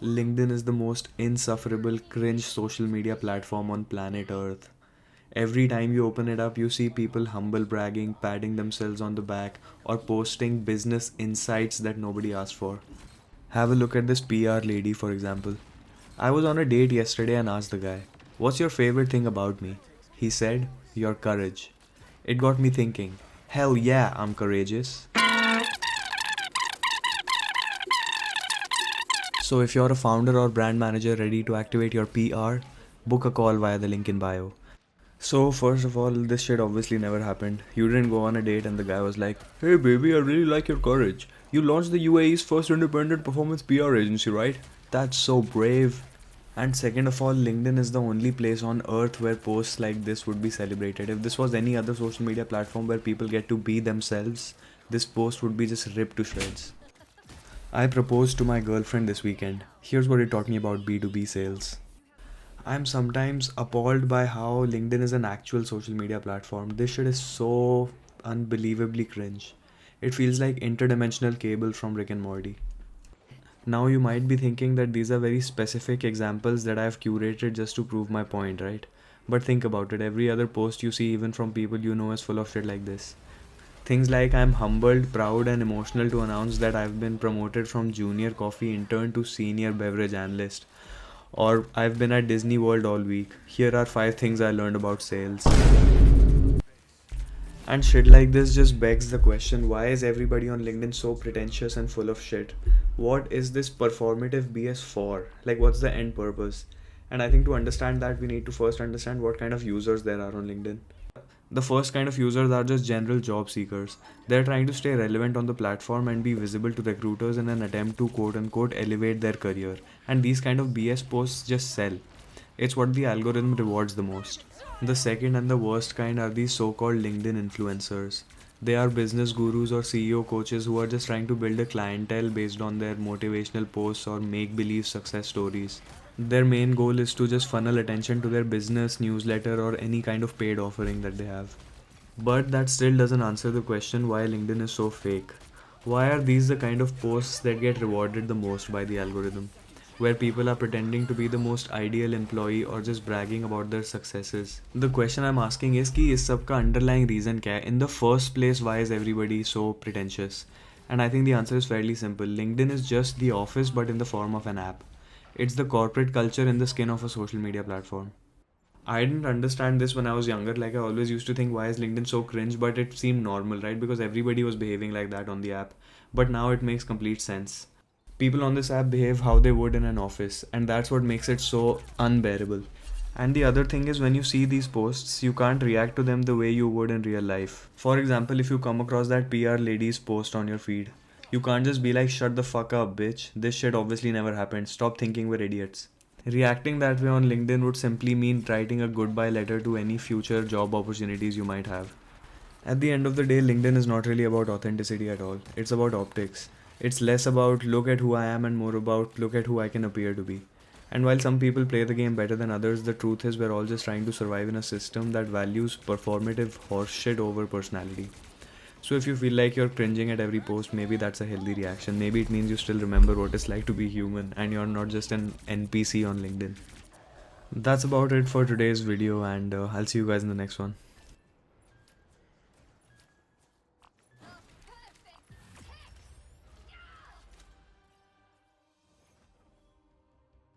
LinkedIn is the most insufferable, cringe social media platform on planet Earth. Every time you open it up, you see people humble bragging, patting themselves on the back, or posting business insights that nobody asked for. Have a look at this PR lady, for example. I was on a date yesterday and asked the guy, "What's your favorite thing about me?" He said, "Your courage." It got me thinking, hell yeah, I'm courageous. So if you're a founder or brand manager ready to activate your PR, book a call via the link in bio. So first of all, this shit obviously never happened. You didn't go on a date and the guy was like, "Hey baby, I really like your courage. You launched the UAE's first independent performance PR agency, right? That's so brave." And second of all, LinkedIn is the only place on earth where posts like this would be celebrated. If this was any other social media platform where people get to be themselves, this post would be just ripped to shreds. I proposed to my girlfriend this weekend. Here's what it taught me about B2B sales. I'm sometimes appalled by how LinkedIn is an actual social media platform. This shit is so unbelievably cringe. It feels like interdimensional cable from Rick and Morty. Now you might be thinking that these are very specific examples that I've curated just to prove my point, right? But think about it, every other post you see, even from people you know, is full of shit like this. Things like, "I'm humbled, proud, and emotional to announce that I've been promoted from junior coffee intern to senior beverage analyst." Or, "I've been at Disney World all week. Here are 5 things I learned about sales." And shit like this just begs the question, why is everybody on LinkedIn so pretentious and full of shit? What is this performative BS for? Like, what's the end purpose? And I think to understand that, we need to first understand what kind of users there are on LinkedIn. The first kind of users are just general job seekers. They're trying to stay relevant on the platform and be visible to recruiters in an attempt to quote unquote elevate their career. And these kind of BS posts just sell. It's what the algorithm rewards the most. The second and the worst kind are these so called LinkedIn influencers. They are business gurus or CEO coaches who are just trying to build a clientele based on their motivational posts or make believe success stories. Their main goal is to just funnel attention to their business, newsletter, or any kind of paid offering that they have. But that still doesn't answer the question why LinkedIn is so fake. Why are these the kind of posts that get rewarded the most by the algorithm? Where people are pretending to be the most ideal employee or just bragging about their successes. The question I'm asking is कि इस सब का underlying reason क्या है? In the first place, why is everybody so pretentious? And I think the answer is fairly simple. LinkedIn is just the office but in the form of an app. It's the corporate culture in the skin of a social media platform. I didn't understand this when I was younger. Like, I always used to think, why is LinkedIn so cringe? But it seemed normal, right? Because everybody was behaving like that on the app. But now it makes complete sense. People on this app behave how they would in an office, and that's what makes it so unbearable. And the other thing is, when you see these posts, you can't react to them the way you would in real life. For example, if you come across that PR lady's post on your feed, you can't just be like, "Shut the fuck up, bitch. This shit obviously never happened. Stop thinking we're idiots." Reacting that way on LinkedIn would simply mean writing a goodbye letter to any future job opportunities you might have. At the end of the day, LinkedIn is not really about authenticity at all. It's about optics. It's less about look at who I am and more about look at who I can appear to be. And while some people play the game better than others, the truth is we're all just trying to survive in a system that values performative horseshit over personality. So if you feel like you're cringing at every post, maybe that's a healthy reaction. Maybe it means you still remember what it's like to be human and you're not just an NPC on LinkedIn. That's about it for today's video, and I'll see you guys in the next one.